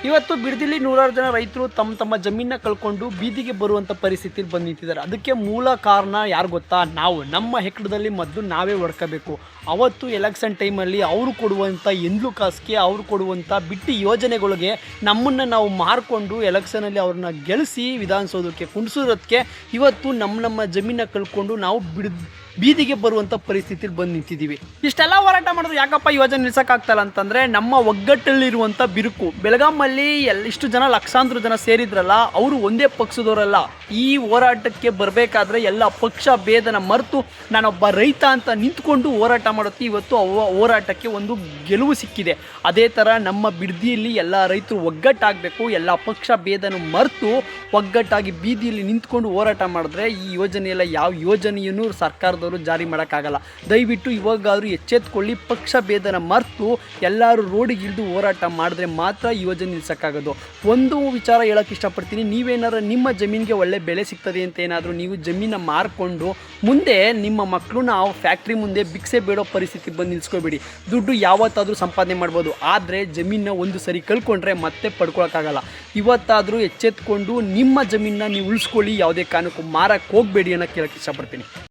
ಇವತ್ತು ಬಿಡದಿಲಿ ನೂರಾರು ಜನ ರೈತರು ತಮ್ಮ ತಮ್ಮ ಜಮೀನನ್ನ ಕಳ್ಕೊಂಡು ಬೀದಿಗೆ ಬರುವಂಥ ಪರಿಸ್ಥಿತಿಲಿ ಬಂದು ನಿಂತಿದ್ದಾರೆ. ಅದಕ್ಕೆ ಮೂಲ ಕಾರಣ ಯಾರು ಗೊತ್ತಾ? ನಾವು ನಮ್ಮ ಹೆಕ್ಟದಲ್ಲಿ ಮೊದಲು ನಾವೇ ಹೊಡ್ಕೋಬೇಕು. ಅವತ್ತು ಎಲೆಕ್ಷನ್ ಟೈಮಲ್ಲಿ ಅವರು ಕೊಡುವಂಥ ಎಂದ್ಲು ಕಾಸಿಗೆ, ಅವರು ಕೊಡುವಂಥ ಬಿಟ್ಟು ಯೋಜನೆಗಳಿಗೆ ನಮ್ಮನ್ನು ನಾವು ಮಾರಿಕೊಂಡು ಎಲೆಕ್ಷನಲ್ಲಿ ಅವ್ರನ್ನ ಗೆಲ್ಲಿಸಿ ವಿಧಾನಸೌಧಕ್ಕೆ ಕುಂಡಿಸೋದಕ್ಕೆ ಇವತ್ತು ನಮ್ಮ ಜಮೀನ ಕಳ್ಕೊಂಡು ನಾವು ಬೀದಿಗೆ ಬರುವಂಥ ಪರಿಸ್ಥಿತಿಲಿ ಬಂದು ನಿಂತಿದ್ದೀವಿ. ಇಷ್ಟೆಲ್ಲ ಹೋರಾಟ ಮಾಡೋದು ಯಾಕಪ್ಪ ಯೋಜನೆ ನಿಲ್ಸೋಕ್ಕಾಗ್ತಲ್ಲ ಅಂತಂದರೆ ನಮ್ಮ ಒಗ್ಗಟ್ಟಲ್ಲಿರುವಂಥ ಬಿರುಕು. ಬೆಳಗಾಮಲ್ಲಿ ಇಷ್ಟು ಜನ ಲಕ್ಷಾಂತರ ಜನ ಸೇರಿದ್ರಲ್ಲ, ಅವರು ಒಂದೇ ಪಕ್ಷದವರಲ್ಲ. ಈ ಹೋರಾಟಕ್ಕೆ ಬರಬೇಕಾದ್ರೆ ಎಲ್ಲ ಪಕ್ಷ ಭೇದನ ಮರೆತು ನಾನೊಬ್ಬ ರೈತ ಅಂತ ನಿಂತ್ಕೊಂಡು ಹೋರಾಟ ಮಾಡುತ್ತೆ. ಇವತ್ತು ಹೋರಾಟಕ್ಕೆ ಒಂದು ಗೆಲುವು ಸಿಕ್ಕಿದೆ. ಅದೇ ಥರ ನಮ್ಮ ಬಿಡದಿಯಲ್ಲಿ ಎಲ್ಲ ರೈತರು ಒಗ್ಗಟ್ಟಾಗಬೇಕು. ಎಲ್ಲ ಪಕ್ಷ ಭೇದನ ಮರೆತು ಒಗ್ಗಟ್ಟಾಗಿ ಬೀದಿಯಲ್ಲಿ ನಿಂತ್ಕೊಂಡು ಹೋರಾಟ ಮಾಡಿದ್ರೆ ಈ ಯೋಜನೆಯೆಲ್ಲ ಯಾವ ಯೋಜನೆಯನ್ನು ಸರ್ಕಾರದವರು ಜಾರಿ ಮಾಡೋಕ್ಕಾಗಲ್ಲ. ದಯವಿಟ್ಟು ಇವಾಗಾದರೂ ಎಚ್ಚೆತ್ಕೊಳ್ಳಿ. ಪಕ್ಷ ಭೇದನ ಮರೆತು ಎಲ್ಲರೂ ರೋಡಿಗೆ ಇಳಿದು ಹೋರಾಟ ಮಾಡಿದ್ರೆ ಮಾತ್ರ ಈ ಯೋಜನೆ ನಿಲ್ಸೋಕ್ಕಾಗೋದು. ಒಂದು ವಿಚಾರ ಹೇಳೋಕ್ಕೆ ಇಷ್ಟಪಡ್ತೀನಿ. ನೀವೇನಾರು ನಿಮ್ಮ ಜಮೀನಿಗೆ ಒಳ್ಳೆ ಬೆಲೆ ಸಿಗ್ತದೆ ಅಂತ ಏನಾದರೂ ನೀವು ಜಮೀನ ಮಾರಿಕೊಂಡು ಮುಂದೆ ನಿಮ್ಮ ಮಕ್ಕಳನ್ನ ಆ ಫ್ಯಾಕ್ಟ್ರಿ ಮುಂದೆ ಭಿಕ್ಷೆ ಬೇಡೋ ಪರಿಸ್ಥಿತಿ ಬಂದು ನಿಲ್ಸ್ಕೊಬೇಡಿ. ದುಡ್ಡು ಯಾವತ್ತಾದರೂ ಸಂಪಾದನೆ ಮಾಡ್ಬೋದು, ಆದರೆ ಜಮೀನನ್ನ ಒಂದು ಸರಿ ಕಳ್ಕೊಂಡ್ರೆ ಮತ್ತೆ ಪಡ್ಕೊಳಕ್ಕಾಗಲ್ಲ. ಇವತ್ತಾದರೂ ಎಚ್ಚೆತ್ಕೊಂಡು ನಿಮ್ಮ ಜಮೀನನ್ನ ನೀವು ಉಳಿಸ್ಕೊಳ್ಳಿ. ಯಾವುದೇ ಕಾರಣಕ್ಕೂ ಮಾರಕ್ಕೆ ಹೋಗಬೇಡಿ ಅನ್ನೋ ಕೇಳೋಕ್ಕೆ ಇಷ್ಟಪಡ್ತೀನಿ.